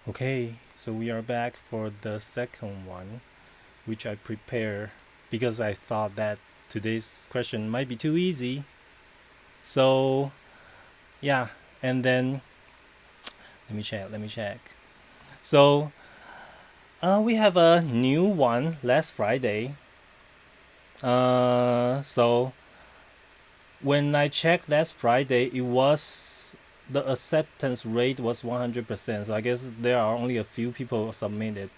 Okay, so we are back for the second one, which I prepared because I thought that today's question might be too easy. So, yeah, and then let me check. So, we have a new one last Friday. So when I checked last Friday, the acceptance rate was 100%. So I guess there are only a few people submitted.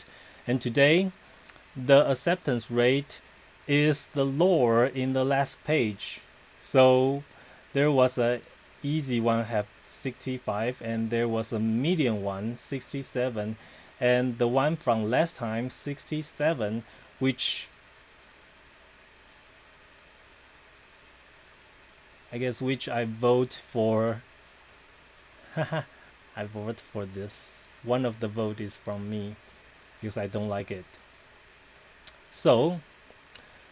And today, the acceptance rate is the lower in the last page. So there was a easy one have 65 and there was a medium one 67 and the one from last time 67, which I vote for. I vote for this. One of the vote is from me because I don't like it. So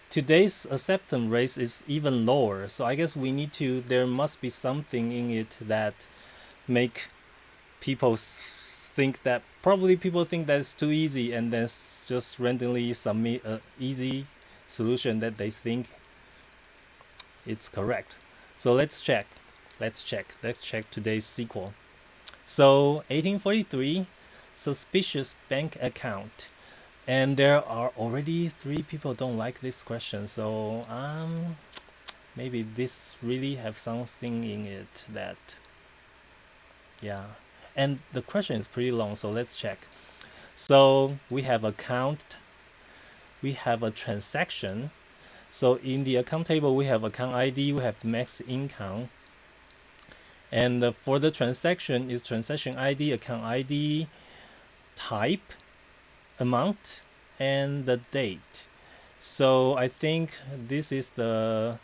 today's acceptance rate is even lower. So I guess there must be something in it that make people probably people think that it's too easy and then just randomly submit a easy solution that they think it's correct. So let's check today's SQL. So 1843, suspicious bank account. And there are already 3 people don't like this question. So maybe this really have something in it that, yeah. And the question is pretty long, so let's check. So we have account, we have a transaction. So in the account table, we have account ID, we have max income. And for the transaction is transaction ID, account ID, type, amount, and the date. So I think this is the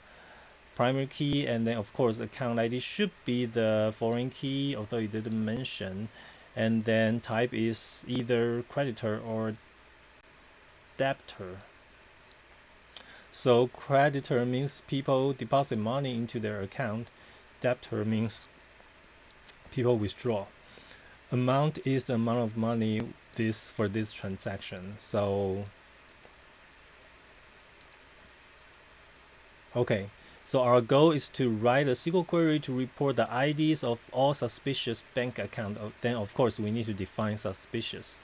primary key, and then of course account ID should be the foreign key, although it didn't mention. And then type is either creditor or debtor. So creditor means people deposit money into their account. Debtor means people withdraw. Amount is the amount of money for this transaction. So okay. So our goal is to write a SQL query to report the IDs of all suspicious bank accounts. Then of course we need to define suspicious.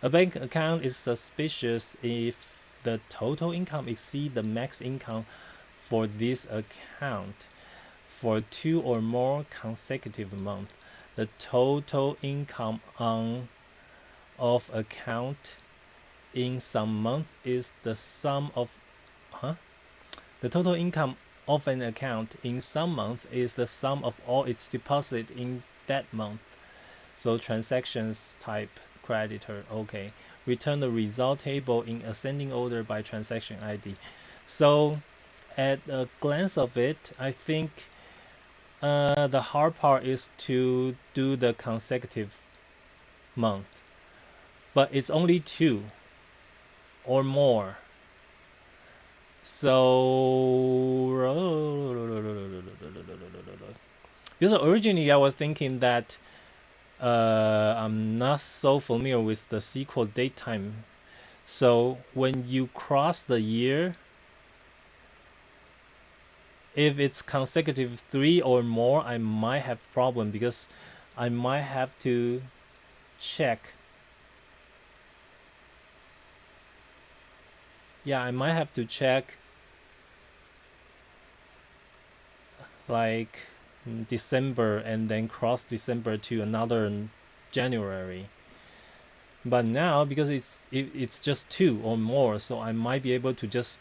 A bank account is suspicious if the total income exceeds the max income for this account for 2 or more consecutive months. The total income of account in some month is the sum of the total income of an account in some month is the sum of all its deposit in that month. So transactions type creditor. Okay. Return the result table in ascending order by transaction ID. So at a glance of it, I think the hard part is to do the consecutive month. But it's only 2 or more. So because originally I was thinking that I'm not so familiar with the SQL datetime. So when you cross the year, if it's consecutive 3 or more, I might have problem because I might have to check. Yeah, I might have to check like December and then cross December to another January. But now because it's just 2 or more, so I might be able to just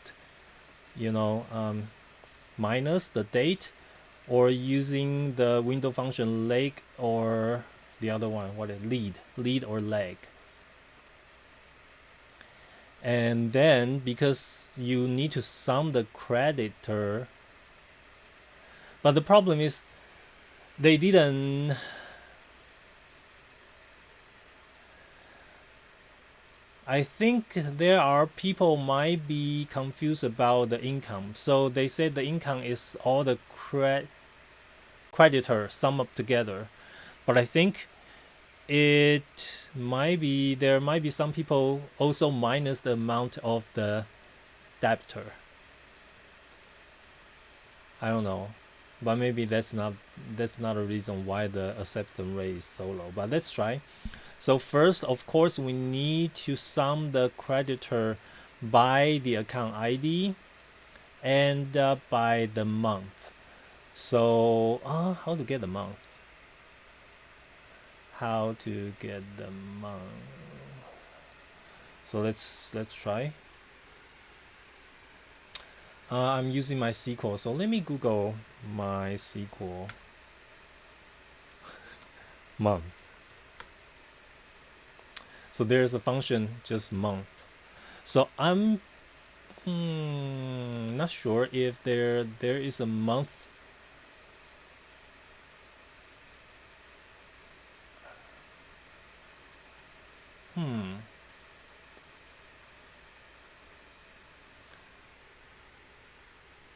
minus the date or using the window function leg or the other one, what is lead or leg. And then because you need to sum the creditor, but the problem is they didn't. I think there are people might be confused about the income. So they said the income is all the creditor sum up together. But I think it might be, there might be some people also minus the amount of the debtor. I don't know, but maybe that's not a reason why the acceptance rate is so low. But let's try. So first, of course, we need to sum the creditor by the account ID and by the month. So how to get the month? How to get the month? So let's try. I'm using my SQL, so let me Google my SQL month. So there's a function just month. So I'm not sure if there is a month.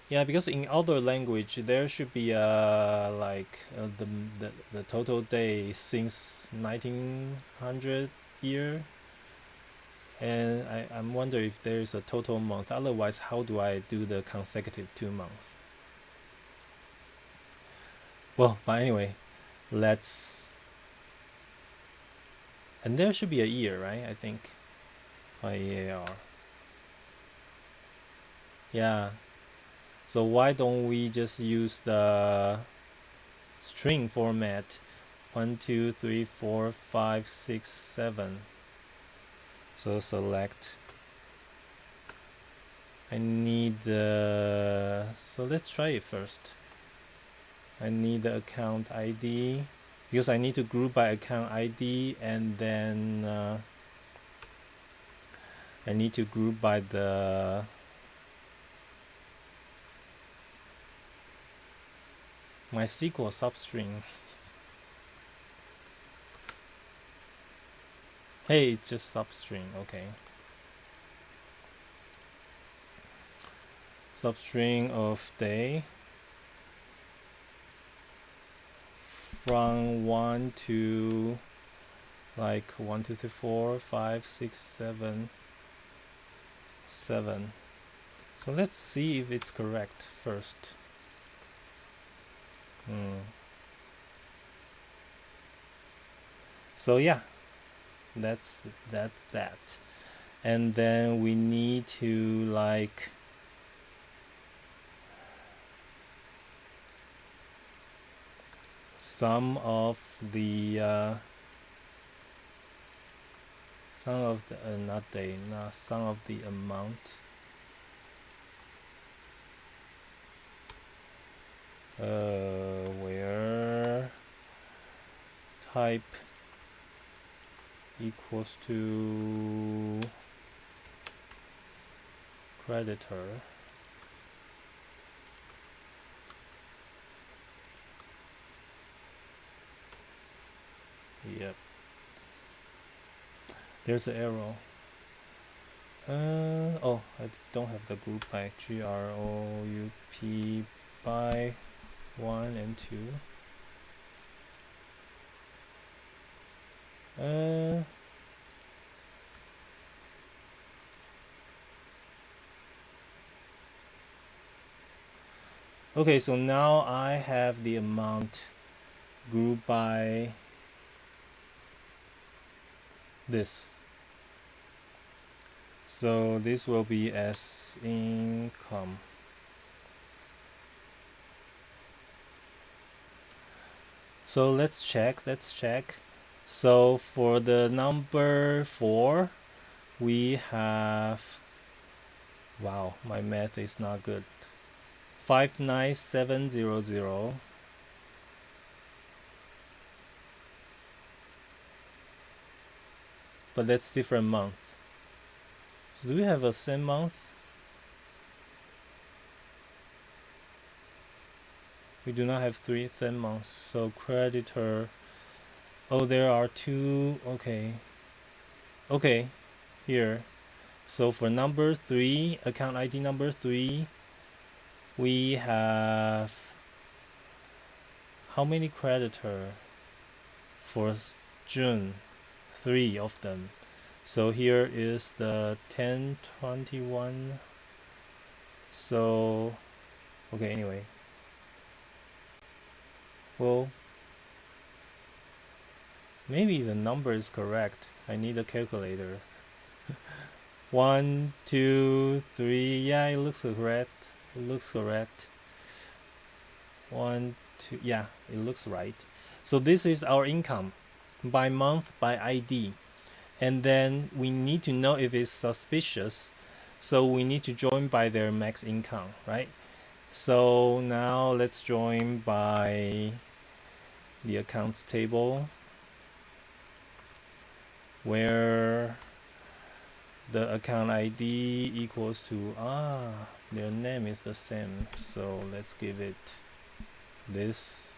Yeah, because in other language there should be the total day since 1900 year, and I'm wonder if there is a total month. Otherwise, how do I do the consecutive 2 months? Well, but anyway, let's. And there should be a year, right? I think. IEAR. Yeah. So why don't we just use the string format? 1, 2, 3, 4, 5, 6, 7. So select. I need the. So let's try it first. I need the account ID because I need to group by account ID, and then I need to group by the MySQL substring. Hey, it's just substring. Okay. Substring of day from 1 to like 1, 2, 3, 4, 5, 6, 7, 7. So let's see if it's correct first. So yeah, that's that. And then we need to like sum of the sum of the amount. Where type equals to creditor. Yep. There's an arrow. Oh, I don't have the group by group by 1 and 2. Okay, so now I have the amount grouped by this. So this will be as income. So let's check. So for the number 4, we have, wow, my math is not good, 59700. But that's different month. So do we have a same month? We do not have 3 same months. So creditor. Oh, there are 2. Okay, here. So for number 3, account ID number 3, we have how many creditor for June, 3 of them. So here is the 10/21. So okay, anyway, well, maybe the number is correct. I need a calculator. 1, 2, 3. Yeah, it looks correct. It looks correct. 1, 2. Yeah, it looks right. So this is our income by month by ID. And then we need to know if it's suspicious. So we need to join by their max income, right? So now let's join by the accounts table where the account ID equals to, their name is the same. So let's give it this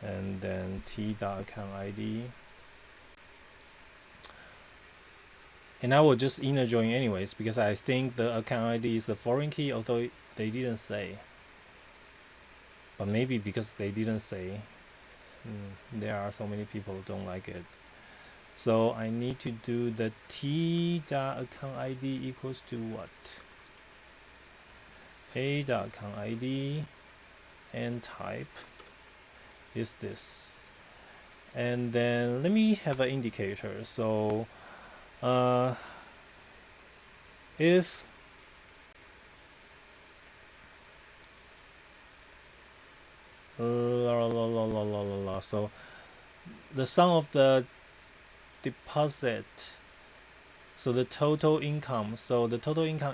and then t.account ID. And I will just inner join anyways because I think the account ID is a foreign key, although they didn't say. But maybe because they didn't say, there are so many people who don't like it. So I need to do the t.account ID equals to what? A.account ID and type is this. And then let me have an indicator. So if so the sum of the deposit, so the total income,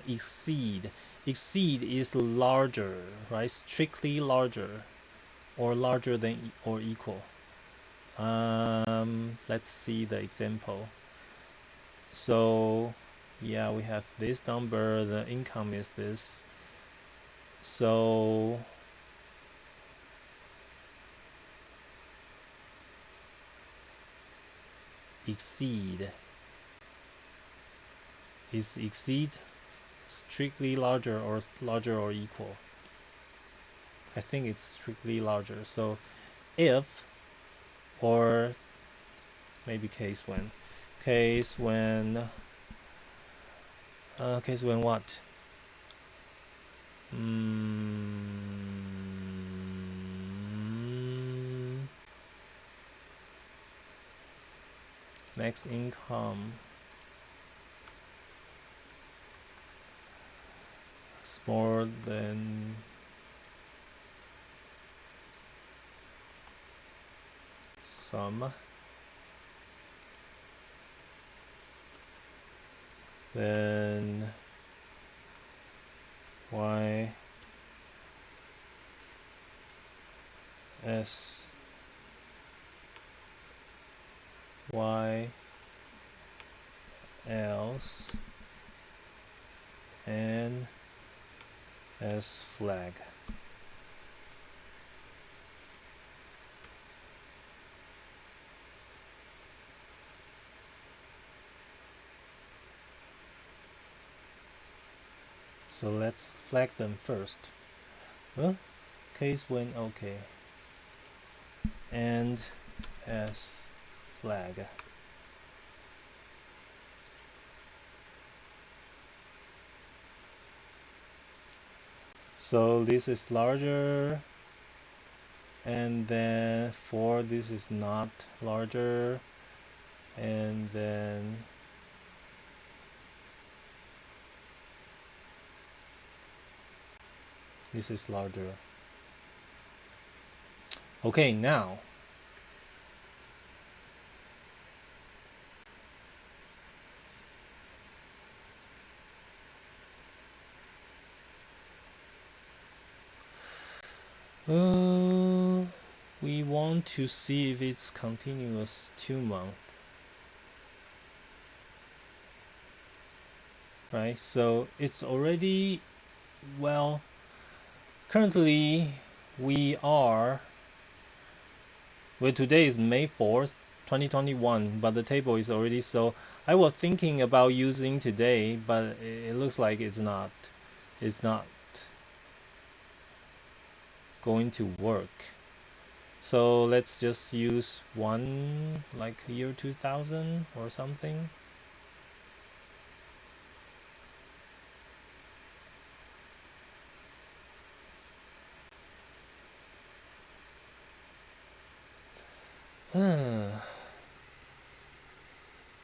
exceed is larger, right? Strictly larger or larger than or equal. Let's see the example. So yeah, we have this number, the income is this. So exceed is exceed strictly larger or equal? I think it's strictly larger. So if, or maybe case when what? Max income is more than sum, then y s y else and s flag. So let's flag them first. Case when okay, and s flag. So this is larger, and then for this is not larger, and then this is larger. Okay, now we want to see if it's continuous 2 months, right? So it's already, well, currently we are, today is May 4th 2021, but the table is already, so I was thinking about using today, but it looks like it's not going to work. So let's just use one, like year 2000 or something.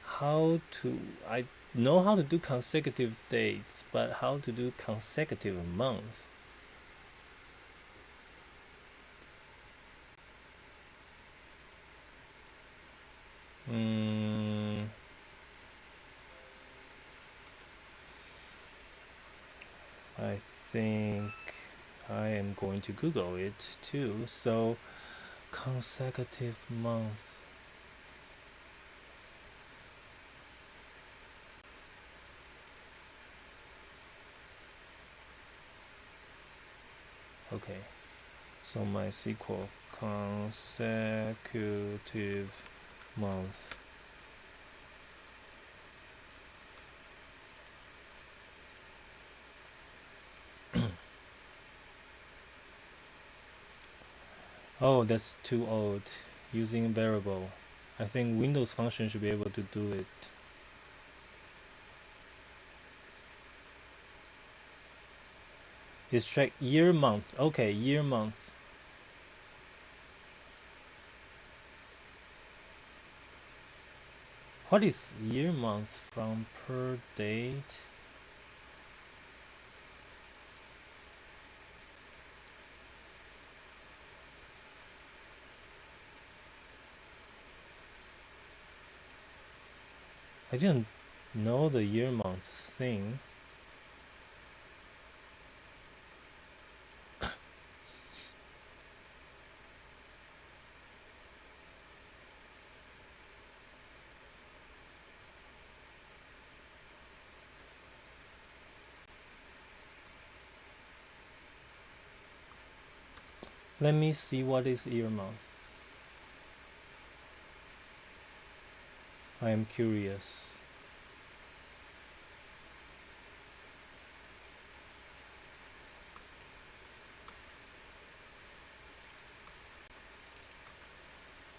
How to, I know how to do consecutive dates, but how to do consecutive month? I think I am going to Google it too. So consecutive month. Okay. So my SQL consecutive month. Oh, that's too old. Using variable. I think Windows function should be able to do it. Extract year month. Okay, year month. What is year month from per date? I didn't know the year month thing. Let me see what is year month. I am curious.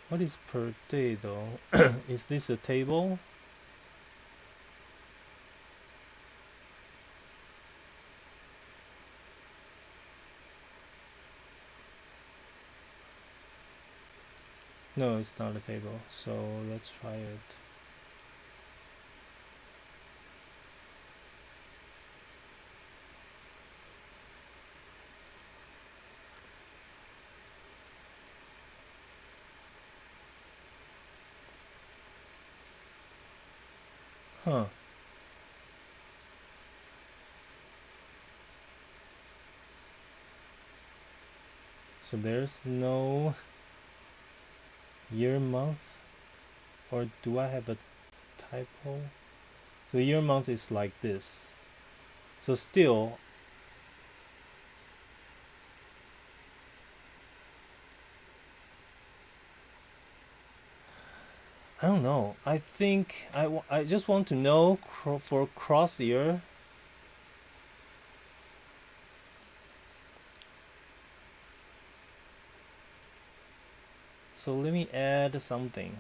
What is per day though? Is this a table? No, it's not a table. So let's try it. Huh. So there's no year month? Or do I have a typo? So year month is like this. So still, I don't know. I think I just want to know for cross year. So let me add something.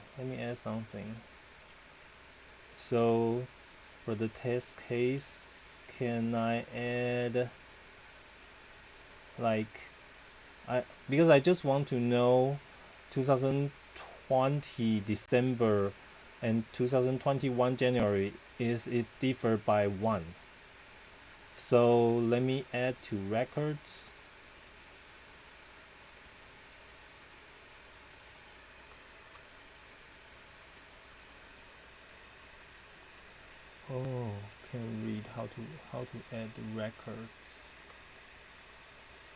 So for the test case, can I add like because I just want to know 2020 December and 2021 January, is it differ by 1? So let me add to records. Oh, can read how to add records.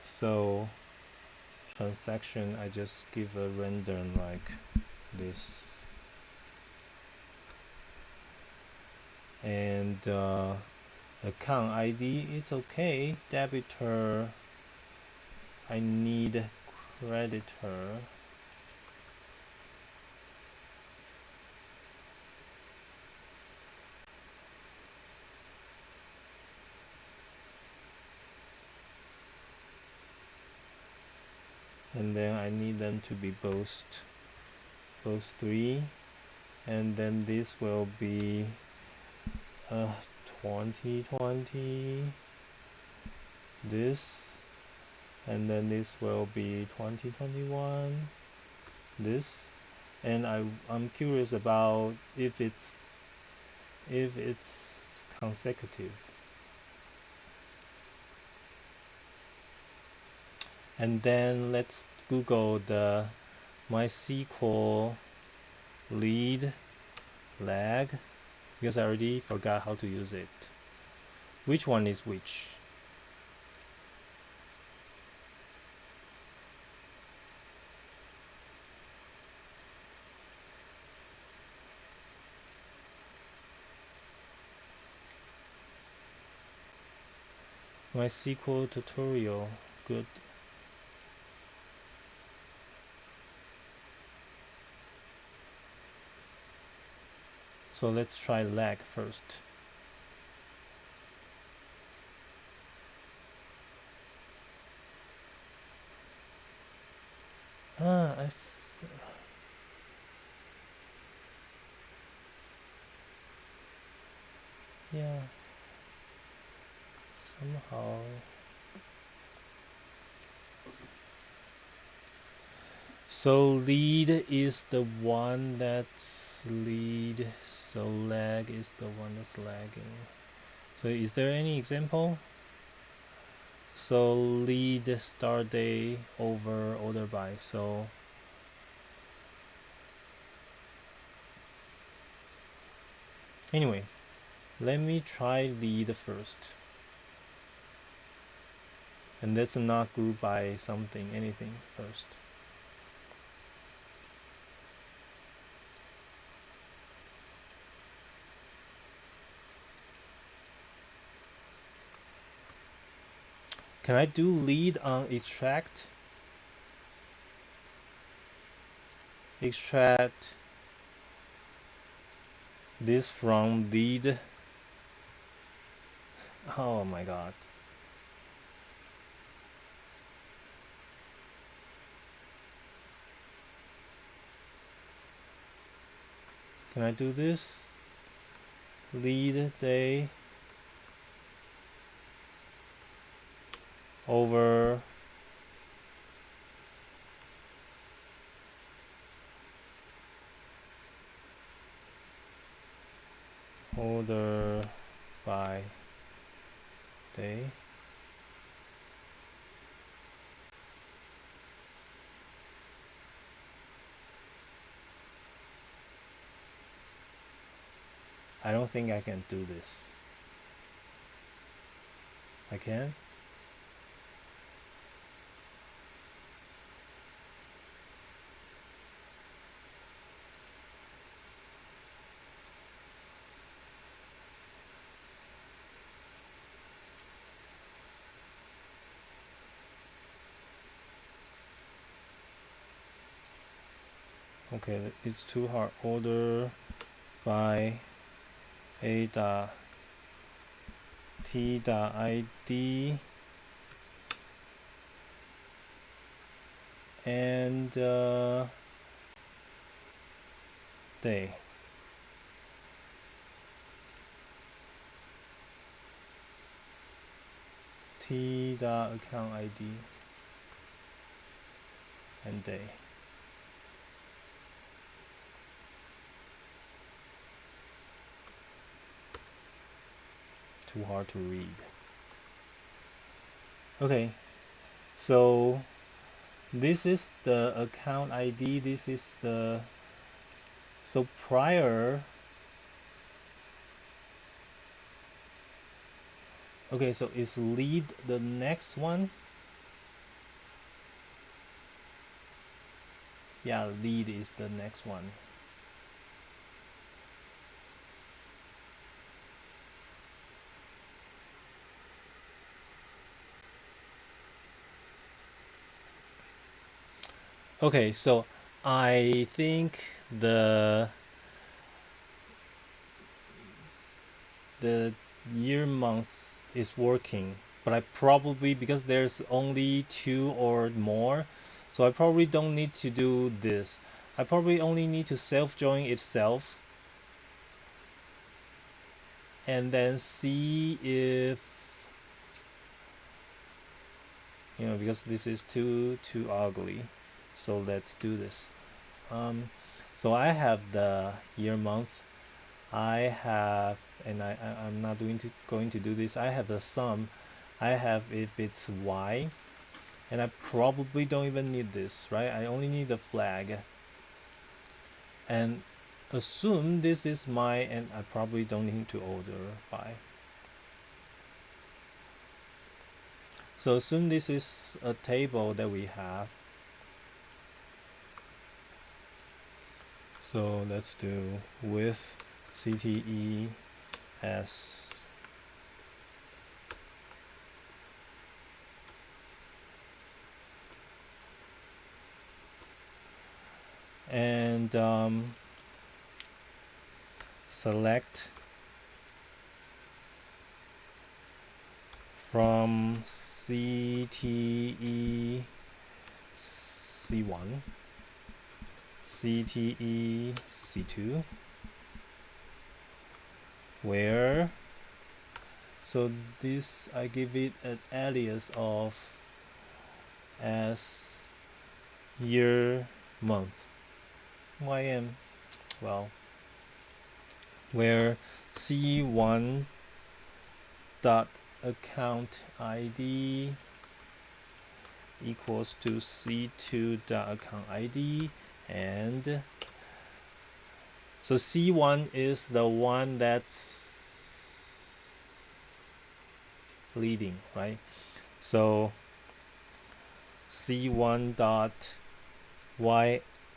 So transaction, I just give a random like this, and account ID, it's okay. Debitor, I need creditor. And then I need the going to be both 3, and then this will be 2020 this, and then this will be 2021 this, and I'm curious about if it's consecutive. And then let's Google the MySQL lead lag, because I already forgot how to use it. Which one is which? MySQL tutorial, good. So let's try lag first. Yeah, somehow. So lead is the one that's lead, so lag is the one that's lagging. So is there any example? So lead start day over order by. So anyway, let me try lead first. And let's not group by something, anything first. Can I do lead on extract? Extract this from lead. Oh my god. Can I do this? Lead day over order by day. I don't think I can do this. I can? Okay, it's too hard. Order by a dot t dot id and day. T dot account ID and day. Too hard to read. Okay, so this is the account ID. This is the, so prior. Okay, so is lead the next one? Yeah, lead is the next one. Okay, so I think the year month is working, but I probably, because there's only 2 or more, So I probably don't need to do this. I probably only need to self-join itself and then see if, because this is too ugly. So let's do this. So I have the year month. I have, and I'm not going to do this. I have the sum. I have if it's y, and I probably don't even need this, right? I only need the flag, and assume this is my, and I probably don't need to order by. So assume this is a table that we have. So let's do with CTE S and select from CTE C1, CTE C2, where, so this I give it an alias of as year month ym, well, where C1 dot account ID equals to C2 dot account ID, and so C1 is the one that's leading, right? So C1 dot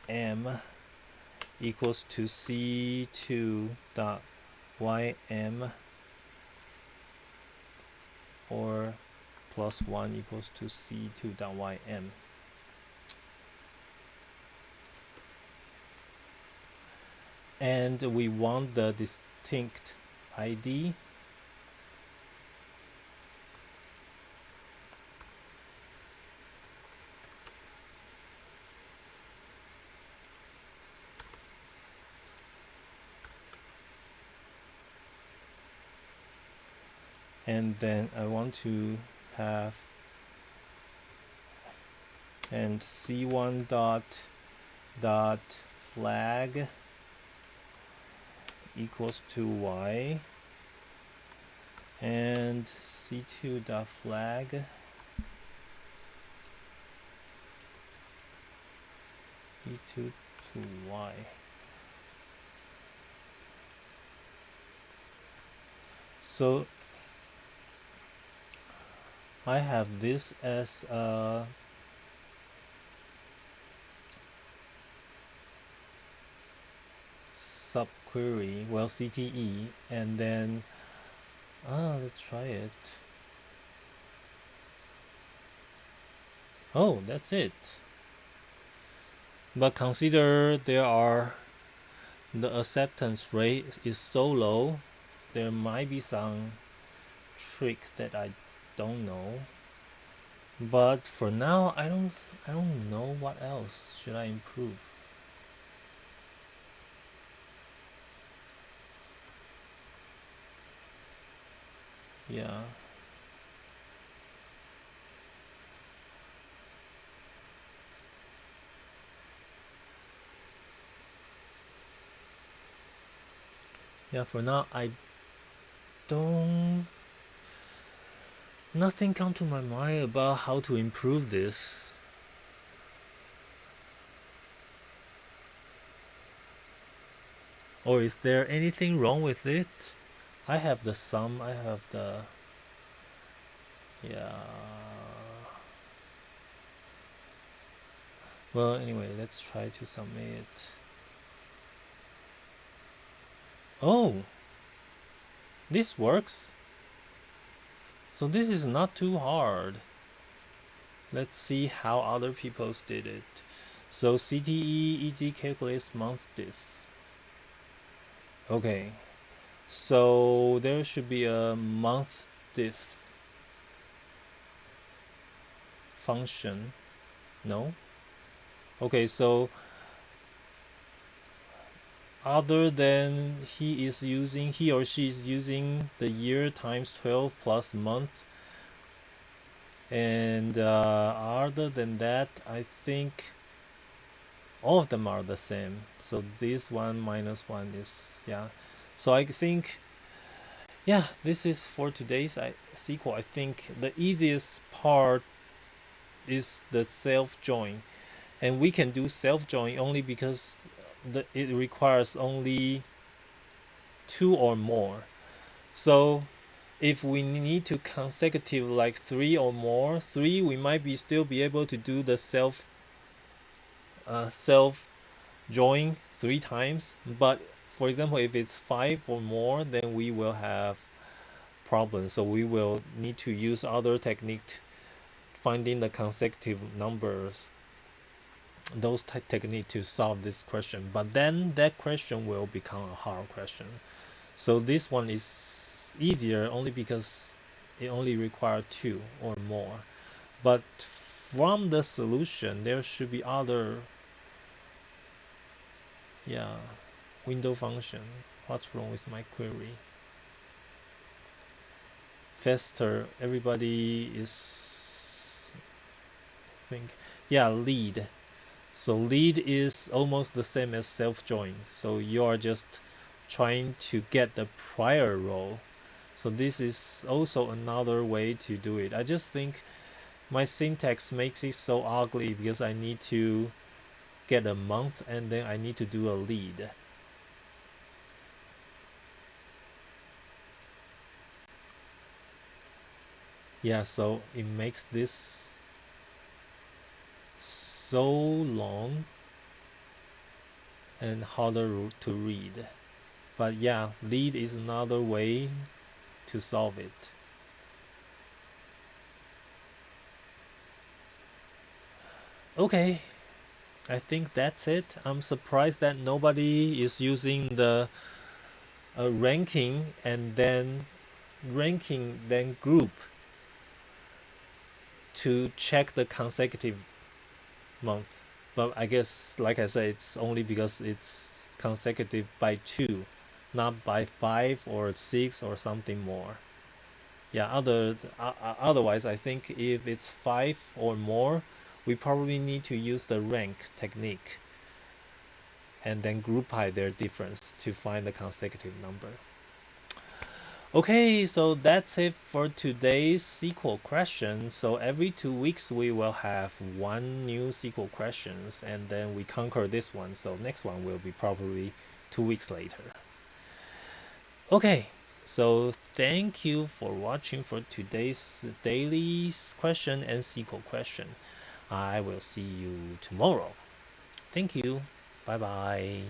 ym equals to C2 dot ym, or plus 1 equals to C2 dot ym. And we want the distinct ID. And then I want to have, and C1 dot flag equals to y, and C2 dot flag E2 to y. So I have this as a subquery, well, CTE, and then let's try it. Oh, that's it. But consider the acceptance rate is so low, there might be some trick that I don't know. But for now, I don't know what else should I improve. Yeah. Yeah, for now I don't, nothing come to my mind about how to improve this. Or is there anything wrong with it? I have the sum, I have the, yeah. Well, anyway, let's try to submit. Oh, this works. So this is not too hard. Let's see how other people did it. So CTE easy calculates month diff. Okay, so there should be a month diff function. No? Okay, so other than he or she is using the year times 12 plus month, and other than that, I think all of them are the same. So this one minus one is, yeah. So I think, yeah, this is for today's SQL. I think the easiest part is the self join, and we can do self join only because it requires only two or more. So if we need to consecutive like three or more, three, we might still be able to do the self join three times. But for example, if it's five or more, then we will have problems. So we will need to use other technique finding the consecutive numbers, those technique to solve this question. But then that question will become a hard question. So this one is easier only because it only requires two or more. But from the solution, there should be other, yeah, window function. What's wrong with my query? Faster, everybody is think, yeah, lead. So lead is almost the same as self join. So you are just trying to get the prior row. So this is also another way to do it. I just think my syntax makes it so ugly because I need to get a month and then I need to do a lead. Yeah, so it makes this so long and harder to read. But yeah, lead is another way to solve it. Okay, I think that's it. I'm surprised that nobody is using the ranking then group to check the consecutive month. But I guess, like I said, it's only because it's consecutive by two, not by five or six or something more. Yeah, otherwise, I think if it's five or more, we probably need to use the rank technique and then group by their difference to find the consecutive number. Okay, so that's it for today's SQL question. So every 2 weeks we will have one new SQL questions and then we conquer this one. So next one will be probably 2 weeks later. Okay, so thank you for watching for today's daily question and SQL question. I will see you tomorrow. Thank you. Bye bye.